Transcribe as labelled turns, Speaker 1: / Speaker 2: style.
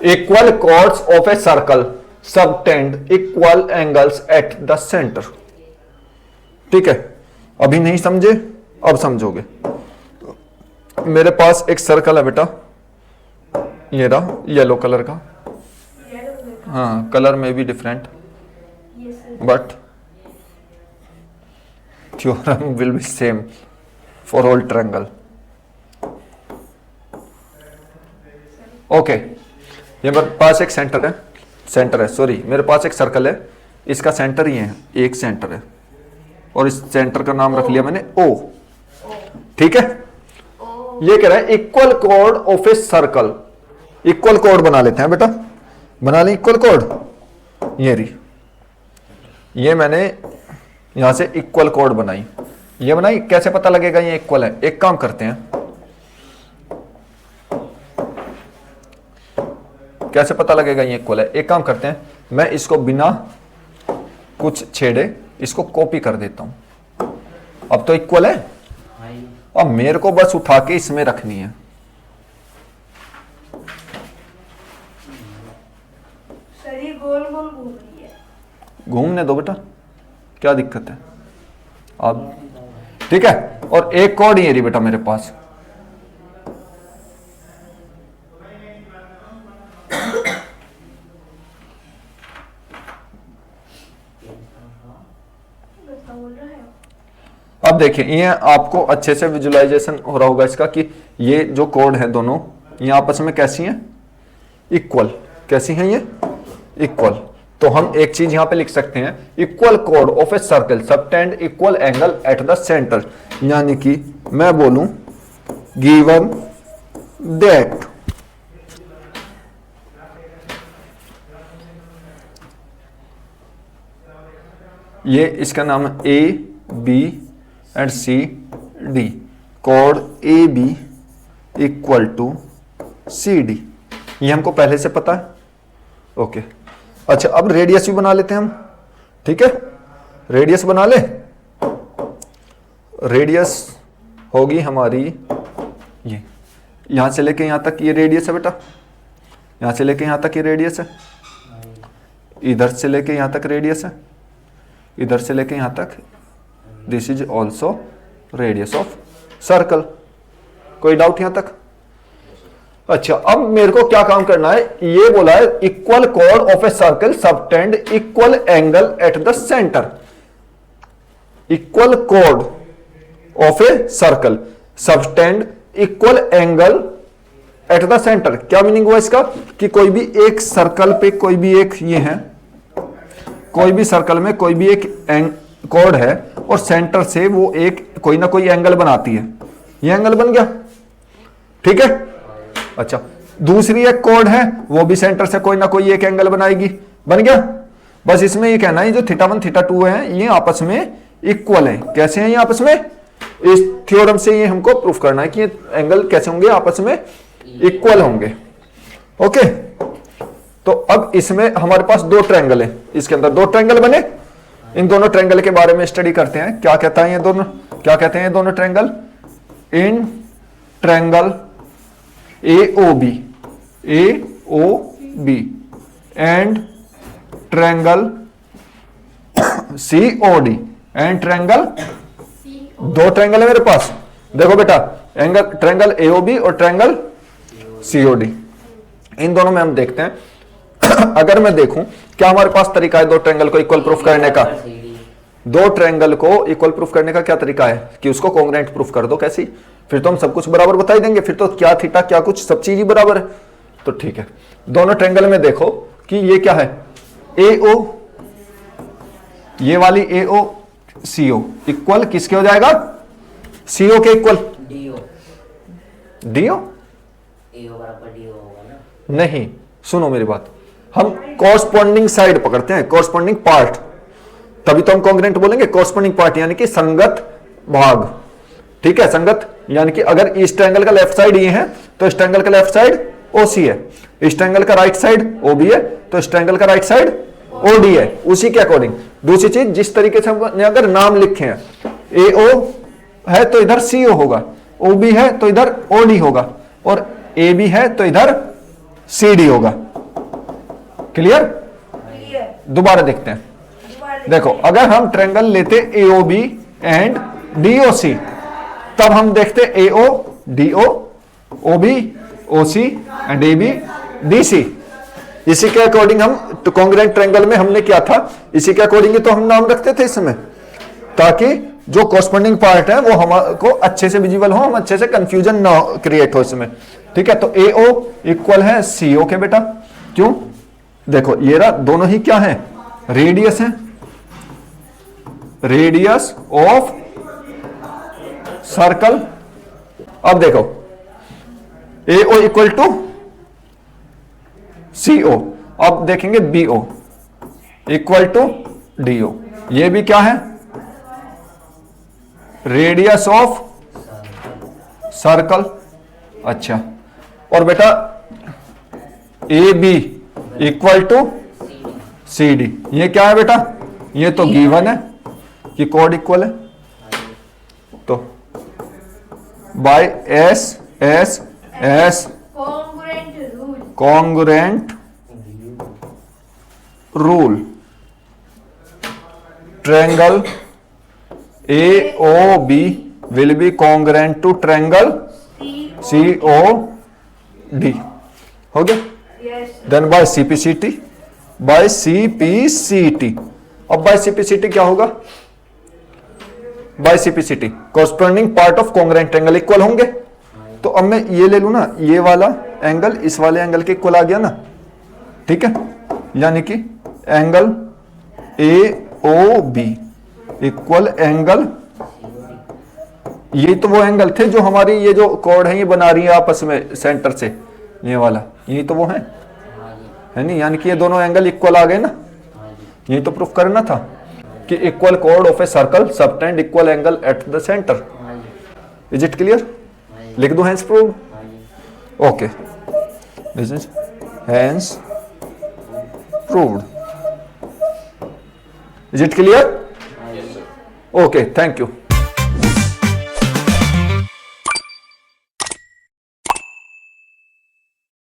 Speaker 1: Equal chords of a circle subtend equal angles at the centre. ठीक है, अभी नहीं समझे, अब समझोगे। मेरे पास एक सर्कल है बेटा, ये रहा येलो कलर का, हाँ कलर में भी different, but theorem will be same for all triangle. Okay, ये मेरे पास एक सेंटर है, सॉरी मेरे पास एक सर्कल है, इसका सेंटर ही है, एक सेंटर है, और इस सेंटर का नाम रख लिया मैंने ओ। ठीक है, ये कह रहा है equal chord of a circle. Equal cord बना लेते हैं बेटा, बना लें इक्वल कॉर्ड। ये रही, ये मैंने यहां से इक्वल कॉर्ड बनाई, ये बनाई। कैसे पता लगेगा ये इक्वल है? एक काम करते हैं, कैसे पता लगेगा ये इक्वल है? एक काम करते हैं, मैं इसको बिना कुछ छेड़े इसको कॉपी कर देता हूं। अब तो इक्वल है, अब मेरे को बस उठा के इसमें रखनी है।
Speaker 2: शरीर गोल गोल घूम रही है,
Speaker 1: घूमने दो बेटा, क्या दिक्कत है? अब ठीक है, और एक कॉर्ड ये रही बेटा मेरे पास, अब देखिए ये आपको अच्छे से विजुअलाइजेशन हो रहा होगा इसका कि ये जो कोड है दोनों ये आपस में कैसी हैं? इक्वल। कैसी हैं ये? इक्वल। तो हम एक चीज यहां पे लिख सकते हैं, equal code of a circle subtend equal angle at the centre, यानी कि मैं बोलूं गिवन दैट ये इसका नाम है A B and C D, कोड A B equal to C D, ये हमको पहले से पता है। ओके, अच्छा अब रेडियस भी बना लेते हैं हम। ठीक है, रेडियस बना ले। रेडियस होगी हमारी ये, यहां से लेके यहां तक ये रेडियस है बेटा, यहां से लेके यहां तक ये रेडियस है, इधर से लेके यहां तक रेडियस है, इधर से लेके यहां तक। This is also radius of circle. कोई डाउट यहां तक? अच्छा, अब मेरे को क्या काम करना है? ये बोला है equal code of a circle subtend equal angle at the centre. Equal code of a circle subtend equal angle at the centre. क्या मीनिंग हुआ इसका? कि कोई भी एक सर्कल पे कोई भी एक ये है, कोई भी सर्कल में कोई भी एक कोड है और सेंटर से वो एक कोई ना कोई एंगल बनाती है। ये एंगल बन गया। ठीक है, अच्छा दूसरी एक कोड है वो भी सेंटर से कोई ना कोई एक एंगल बनाएगी। बन गया। बस इसमें ये कहना है जो θ1 θ2 है ये आपस में इक्वल है। कैसे हैं ये आपस में? इस थ्योरम से ये हमको प्रूफ करना है कि ये एंगल कैसे होंगे, आपस में इक्वल होंगे। ओके, तो अब इसमें हमारे पास दो ट्रायंगल है, इसके अंदर दो ट्रायंगल बने। इन दोनों ट्रायंगल के बारे में स्टडी करते हैं। क्या कहता है ये दोनों, क्या कहते हैं ये दोनों triangle? In triangle AOB and triangle COD and triangle, दो ट्रायंगल है मेरे पास। देखो बेटा, एंगल ट्रायंगल AOB और ट्रायंगल COD, इन दोनों में हम देखते हैं। अगर मैं देखूं क्या हमारे पास तरीका है दो ट्रायंगल को इक्वल प्रूफ करने का? दो ट्रायंगल को इक्वल प्रूफ करने का क्या तरीका है कि उसको कॉन्ग्रुएंट प्रूफ कर दो। कैसी? फिर तो हम सब कुछ बराबर बता ही देंगे, फिर तो क्या थीटा क्या कुछ सब चीज ही बराबर है। तो ठीक है, दोनों ट्रायंगल में देखो कि ये क्या है, AO, ये वाली AO CO इक्वल किसके हो जाएगा? CO के इक्वल DO नहीं। सुनो मेरी बात, हम कॉरस्पॉन्डिंग साइड पकड़ते हैं, कॉरस्पॉन्डिंग पार्ट, तभी तो हम कॉन्ग्रुएंट बोलेंगे। कॉरस्पॉन्डिंग पार्ट यानी कि संगत भाग। ठीक है, संगत यानी कि अगर इस ट्रायंगल का लेफ्ट साइड ये है तो इस ट्रायंगल का लेफ्ट साइड OC है, इस ट्रायंगल का राइट साइड OB है तो इस ट्रायंगल का राइट साइड OD है। उसी के अकॉर्डिंग दूसरी चीज, जिस तरीके से हमने अगर नाम लिखे हैं, AO है तो इधर CO होगा, OB है तो इधर OD होगा, और AB है तो इधर CD होगा। क्लियर?
Speaker 2: क्लियर।
Speaker 1: दोबारा देखते हैं। देखो, अगर हम ट्रायंगल लेते AOB एंड DOC, तब हम देखते AO DO, OB OC and AB DC। इसी के अकॉर्डिंग हम तो कॉन्ग्रुएंट ट्रायंगल में हमने क्या था, इसी के अकॉर्डिंग तो हम नाम रखते थे इसमें, ताकि जो कॉरस्पॉन्डिंग पार्ट है वो हमको अच्छे से विजिबल हो, हम अच्छे से कंफ्यूजन ना क्रिएट हो इसमें। ठीक है, तो AO इक्वल है CO के बेटा। क्यों? देखो ये रहा, दोनों ही क्या है, रेडियस है, रेडियस ऑफ सर्कल। अब देखो AO इक्वल टू CO, अब देखेंगे BO इक्वल टू DO, ये भी क्या है, रेडियस ऑफ सर्कल। अच्छा, और बेटा AB इक्वल टू CD, ये क्या है बेटा, ये तो गिवन है कि कोड इक्वल है, तो by S congruent rule triangle AOB will be congruent to triangle COD। हो गया? Then by CPCT, by CPCT। अब बाय CPCT क्या होगा, by CPCT corresponding part of congruent triangle equal होंगे। तो अब मैं ये ले लू ना, ये वाला एंगल इस वाले एंगल के इक्वल आ गया ना, ठीक है, यानी कि एंगल AOB इक्वल एंगल, ये तो वो एंगल थे जो हमारी ये जो कॉर्ड है ये बना रही है आपस में सेंटर से, ये वाला, ये तो वो है नहीं, यानी कि ये दोनों एंगल इक्वल आ गए ना, ये तो प्रूफ करना था कि equal chord of a circle subtend equal angle at the centre. Is it clear? लिख दो hence prove. Okay, this is hence proved. Is it clear? Okay, thank you.